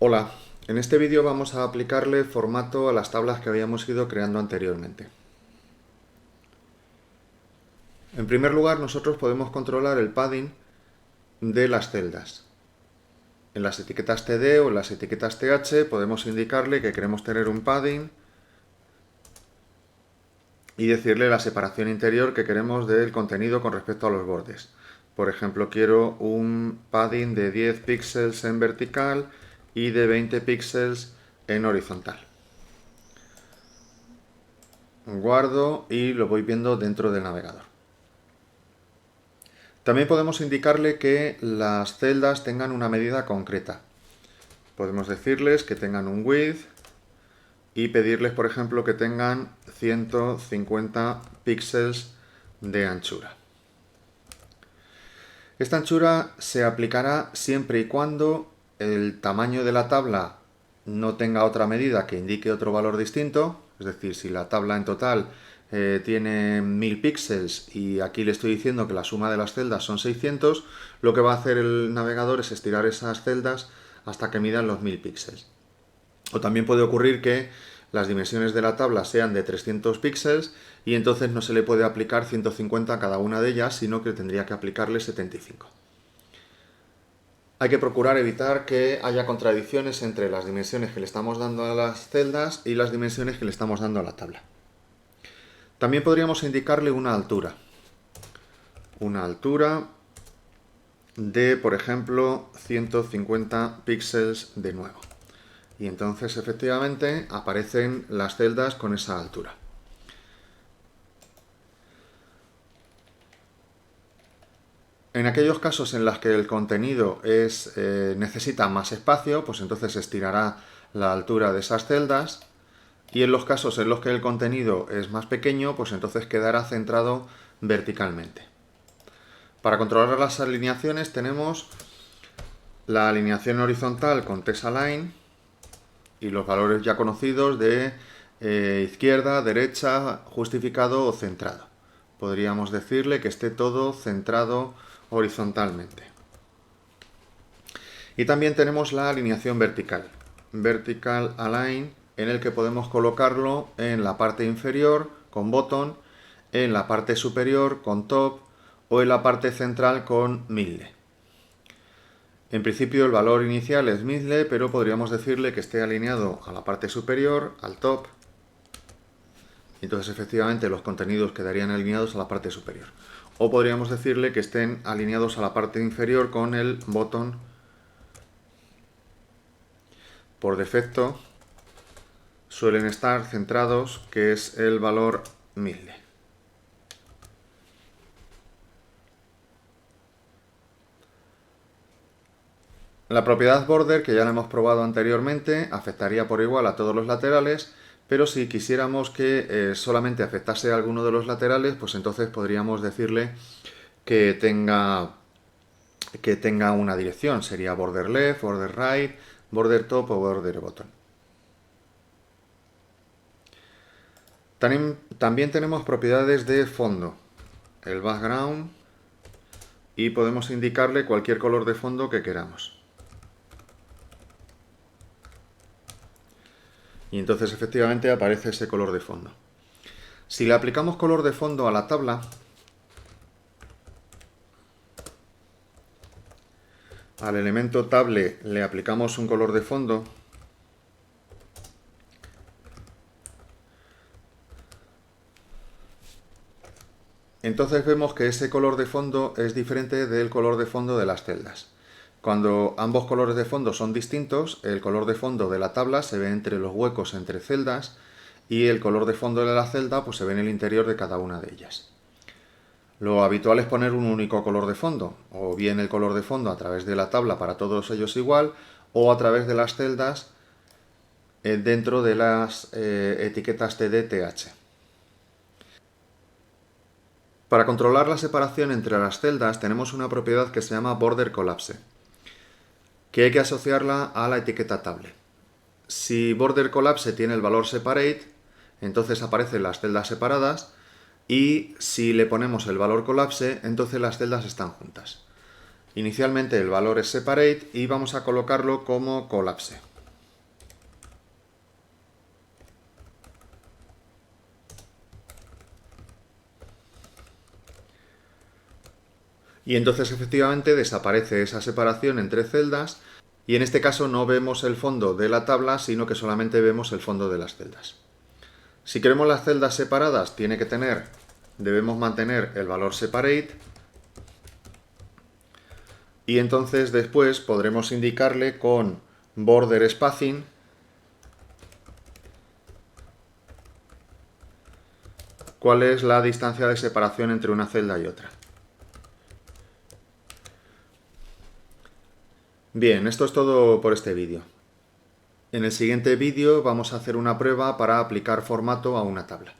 Hola, en este vídeo vamos a aplicarle formato a las tablas que habíamos ido creando anteriormente. En primer lugar, nosotros podemos controlar el padding de las celdas. En las etiquetas TD o en las etiquetas TH podemos indicarle que queremos tener un padding y decirle la separación interior que queremos del contenido con respecto a los bordes. Por ejemplo, quiero un padding de 10 píxeles en vertical y de 20 píxeles en horizontal. Guardo y lo voy viendo dentro del navegador. También podemos indicarle que las celdas tengan una medida concreta. Podemos decirles que tengan un width y pedirles, por ejemplo, que tengan 150 píxeles de anchura. Esta anchura se aplicará siempre y cuando el tamaño de la tabla no tenga otra medida que indique otro valor distinto. Es decir, si la tabla en total tiene 1000 píxeles y aquí le estoy diciendo que la suma de las celdas son 600, lo que va a hacer el navegador es estirar esas celdas hasta que midan los 1000 píxeles. O también puede ocurrir que las dimensiones de la tabla sean de 300 píxeles y entonces no se le puede aplicar 150 a cada una de ellas, sino que tendría que aplicarle 75. Hay que procurar evitar que haya contradicciones entre las dimensiones que le estamos dando a las celdas y las dimensiones que le estamos dando a la tabla. También podríamos indicarle una altura. Una altura de, por ejemplo, 150 píxeles de nuevo. Y entonces efectivamente aparecen las celdas con esa altura. En aquellos casos en los que el contenido necesita más espacio, pues entonces estirará la altura de esas celdas. Y en los casos en los que el contenido es más pequeño, pues entonces quedará centrado verticalmente. Para controlar las alineaciones tenemos la alineación horizontal con TextAlign y los valores ya conocidos de izquierda, derecha, justificado o centrado. Podríamos decirle que esté todo centrado horizontalmente. Y también tenemos la alineación vertical, Vertical Align, en el que podemos colocarlo en la parte inferior con botón, en la parte superior con top o en la parte central con middle. En principio el valor inicial es middle, pero podríamos decirle que esté alineado a la parte superior, al top. Entonces efectivamente los contenidos quedarían alineados a la parte superior. O podríamos decirle que estén alineados a la parte inferior con el botón. Por defecto suelen estar centrados, que es el valor middle. La propiedad border, que ya la hemos probado anteriormente, afectaría por igual a todos los laterales, pero si quisiéramos que solamente afectase a alguno de los laterales, pues entonces podríamos decirle que tenga una dirección. Sería border left, border right, border top o border bottom. También tenemos propiedades de fondo, el background, y podemos indicarle cualquier color de fondo que queramos. Y entonces efectivamente aparece ese color de fondo. Si le aplicamos color de fondo a la tabla, al elemento table le aplicamos un color de fondo, entonces vemos que ese color de fondo es diferente del color de fondo de las celdas. Cuando ambos colores de fondo son distintos, el color de fondo de la tabla se ve entre los huecos entre celdas y el color de fondo de la celda pues se ve en el interior de cada una de ellas. Lo habitual es poner un único color de fondo, o bien el color de fondo a través de la tabla para todos ellos igual, o a través de las celdas dentro de las etiquetas TD-TH. Para controlar la separación entre las celdas tenemos una propiedad que se llama Border Collapse, que hay que asociarla a la etiqueta table. Si Border Collapse tiene el valor separate, entonces aparecen las celdas separadas, y si le ponemos el valor collapse, entonces las celdas están juntas. Inicialmente el valor es separate y vamos a colocarlo como collapse. Y entonces efectivamente desaparece esa separación entre celdas y en este caso no vemos el fondo de la tabla, sino que solamente vemos el fondo de las celdas. Si queremos las celdas separadas, debemos mantener el valor separate y entonces después podremos indicarle con border spacing cuál es la distancia de separación entre una celda y otra. Bien, esto es todo por este vídeo. En el siguiente vídeo vamos a hacer una prueba para aplicar formato a una tabla.